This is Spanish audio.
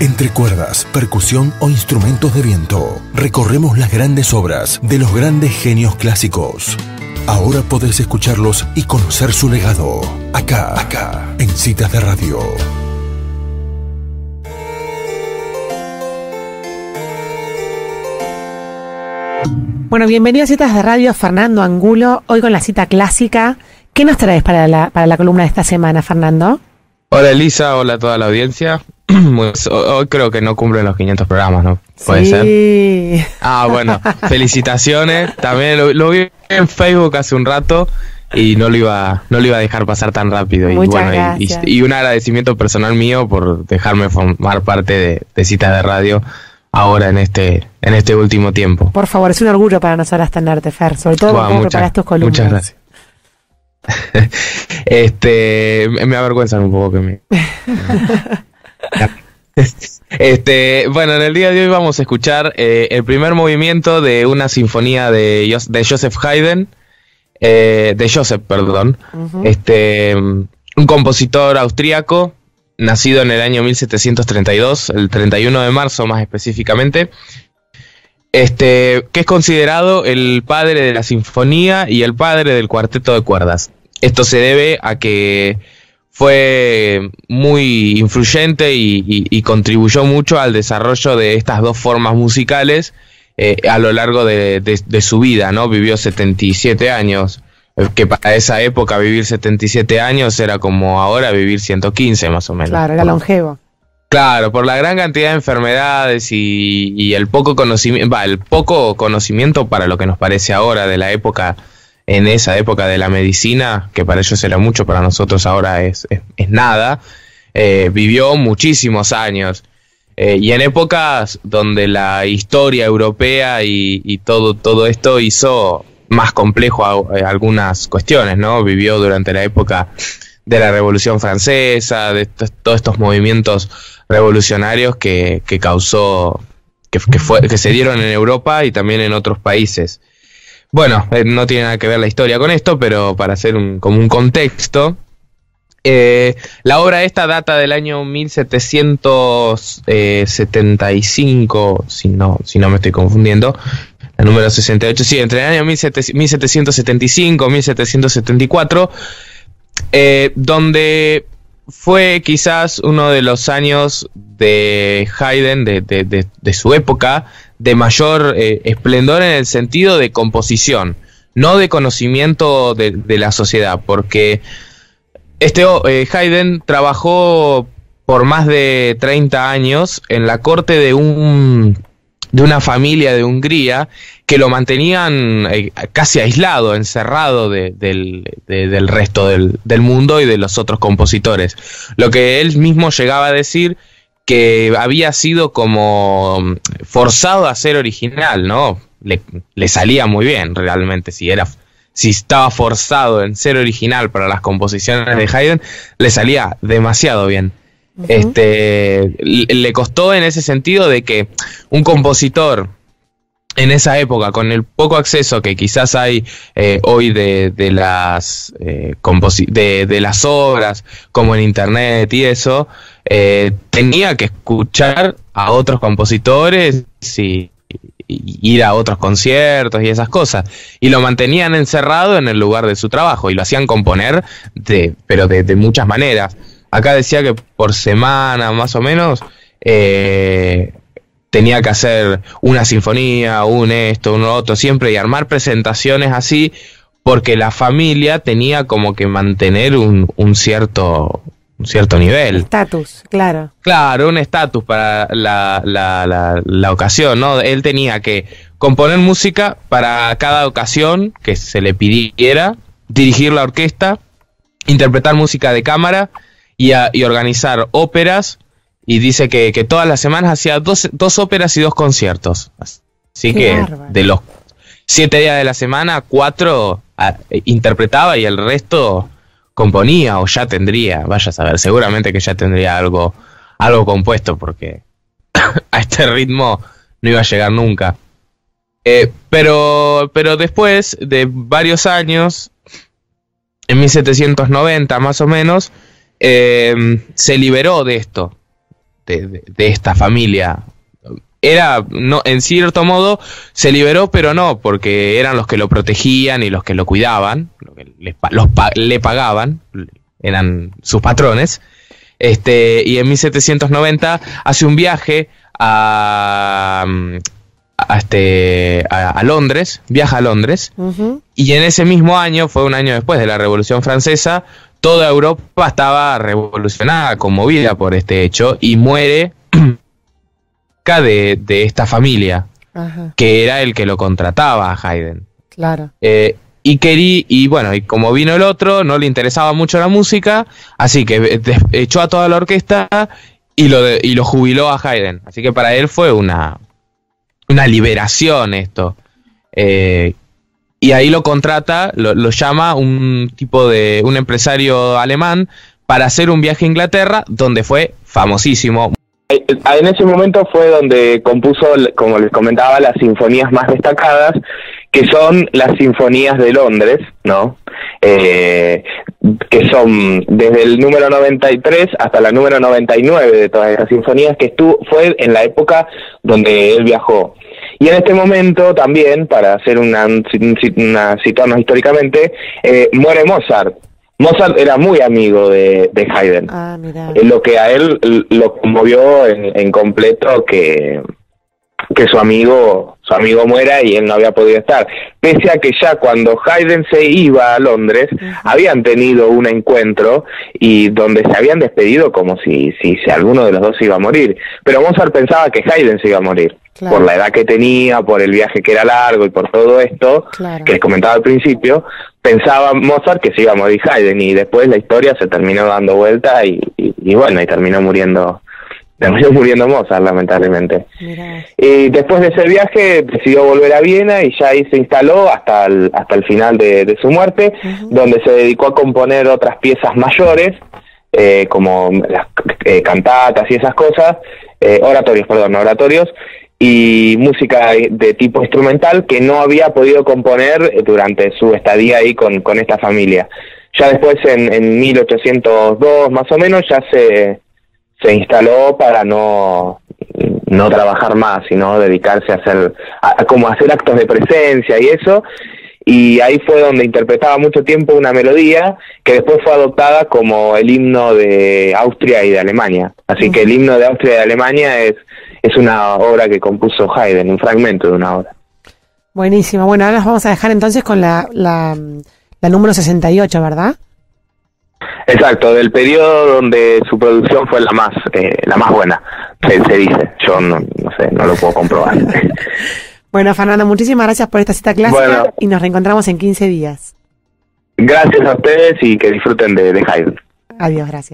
Entre cuerdas, percusión o instrumentos de viento, recorremos las grandes obras de los grandes genios clásicos. Ahora podés escucharlos y conocer su legado. Acá, en Citas de Radio. Bueno, bienvenido a Citas de Radio, Fernando Angulo. Hoy con la cita clásica. ¿Qué nos traes para la columna de esta semana, Fernando? Hola Elisa, hola a toda la audiencia. Hoy creo que no cumplen los 500 programas, ¿no? ¿Puede ser? Ah, bueno, felicitaciones. También lo vi en Facebook hace un rato y no lo iba a dejar pasar tan rápido. Y un agradecimiento personal mío por dejarme formar parte de Citas de Radio ahora en este último tiempo. Por favor, es un orgullo para nosotras tenerte, Fer, sobre todo porque preparas tus columnas. Muchas gracias. Me avergüenzan un poco que me... Bueno, en el día de hoy vamos a escuchar el primer movimiento de una sinfonía de Joseph Haydn, un compositor austríaco, nacido en el año 1732, el 31 de marzo más específicamente, que es considerado el padre de la sinfonía y el padre del cuarteto de cuerdas. Esto se debe a que fue muy influyente y contribuyó mucho al desarrollo de estas dos formas musicales a lo largo de su vida, ¿no? Vivió 77 años, que para esa época vivir 77 años era como ahora vivir 115 más o menos. Claro, era longevo. Claro, por la gran cantidad de enfermedades y el poco conocimiento para lo que nos parece ahora de la época, en esa época de la medicina, que para ellos era mucho, para nosotros ahora es nada, vivió muchísimos años. Y en épocas donde la historia europea y todo esto hizo más complejo algunas cuestiones, ¿no? Vivió durante la época de la Revolución Francesa, de todos estos movimientos revolucionarios que causó, que se dieron en Europa y también en otros países. Bueno, no tiene nada que ver la historia con esto, pero para hacer como un contexto, la obra esta data del año 1775, si no me estoy confundiendo, el número 68, sí, entre el año 1775 y 1774, donde fue quizás uno de los años de Haydn, de su época, de mayor esplendor en el sentido de composición, no de conocimiento de la sociedad, porque Haydn trabajó por más de 30 años en la corte de una familia de Hungría que lo mantenían casi aislado, encerrado del resto del mundo y de los otros compositores. Lo que él mismo llegaba a decir que había sido como forzado a ser original, ¿no? Le salía muy bien realmente, si estaba forzado en ser original para las composiciones de Haydn, le salía demasiado bien. Uh-huh. Le costó en ese sentido de que un compositor en esa época, con el poco acceso que quizás hay hoy de las obras, como en internet y eso, tenía que escuchar a otros compositores y ir a otros conciertos y esas cosas, y lo mantenían encerrado en el lugar de su trabajo y lo hacían componer pero de muchas maneras. Acá decía que por semana más o menos tenía que hacer una sinfonía, un otro, siempre, y armar presentaciones así, porque la familia tenía como que mantener un cierto nivel. Estatus, claro. Claro, un estatus para la ocasión, ¿no? Él tenía que componer música para cada ocasión que se le pidiera, dirigir la orquesta, interpretar música de cámara y organizar óperas. Y dice que todas las semanas hacía dos óperas y 2 conciertos. Así que bárbaro. De los 7 días de la semana, 4 interpretaba y el resto componía, o ya tendría, vaya a saber, seguramente que ya tendría algo compuesto, porque a este ritmo no iba a llegar nunca. Pero después de varios años, en 1790 más o menos, se liberó de esto. de esta familia. Era, no, en cierto modo, se liberó, pero no, porque eran los que lo protegían y los que lo cuidaban, le pagaban, eran sus patrones. Y en 1790 hace un viaje a Londres, viaja a Londres, y en ese mismo año, fue un año después de la Revolución Francesa, toda Europa estaba revolucionada, conmovida por este hecho, y muere de esta familia, que era el que lo contrataba a Haydn. Claro. Y como vino el otro, no le interesaba mucho la música, así que echó a toda la orquesta y lo jubiló a Haydn. Así que para él fue una liberación esto. Y ahí lo contrata, lo llama un empresario alemán para hacer un viaje a Inglaterra, donde fue famosísimo. En ese momento fue donde compuso, como les comentaba, las sinfonías más destacadas, que son las sinfonías de Londres, ¿no? Que son desde el número 93 hasta la número 99 de todas esas sinfonías, que fue en la época donde él viajó. Y en este momento también, para hacer citarnos históricamente, muere Mozart. Mozart era muy amigo de Haydn. Ah, mira. Lo que a él lo conmovió en completo que su amigo muera y él no había podido estar. Pese a que ya cuando Haydn se iba a Londres, habían tenido un encuentro y donde se habían despedido como si alguno de los dos iba a morir. Pero Mozart pensaba que Haydn se iba a morir. Claro. Por la edad que tenía, por el viaje que era largo y por todo esto, claro, que les comentaba al principio, pensaba Mozart que se iba a morir Haydn, y después la historia se terminó dando vuelta y terminó muriendo Mozart, lamentablemente. Mirá. Y después de ese viaje decidió volver a Viena y ya ahí se instaló hasta el final de su muerte, donde se dedicó a componer otras piezas mayores, como las cantatas y esas cosas, oratorios, y música de tipo instrumental que no había podido componer durante su estadía ahí con esta familia. Ya después, en 1802 más o menos, ya se instaló para no trabajar más, sino dedicarse a hacer actos de presencia y eso. Y ahí fue donde interpretaba mucho tiempo una melodía que después fue adoptada como el himno de Austria y de Alemania. Así que el himno de Austria y de Alemania es una obra que compuso Haydn, un fragmento de una obra. Buenísimo. Bueno, ahora nos vamos a dejar entonces con la número 68, ¿verdad? Exacto, del periodo donde su producción fue la más buena, se dice. Yo no sé, no lo puedo comprobar. Bueno, Fernando, muchísimas gracias por esta cita clásica y nos reencontramos en 15 días. Gracias a ustedes y que disfruten de Haydn. Adiós, gracias.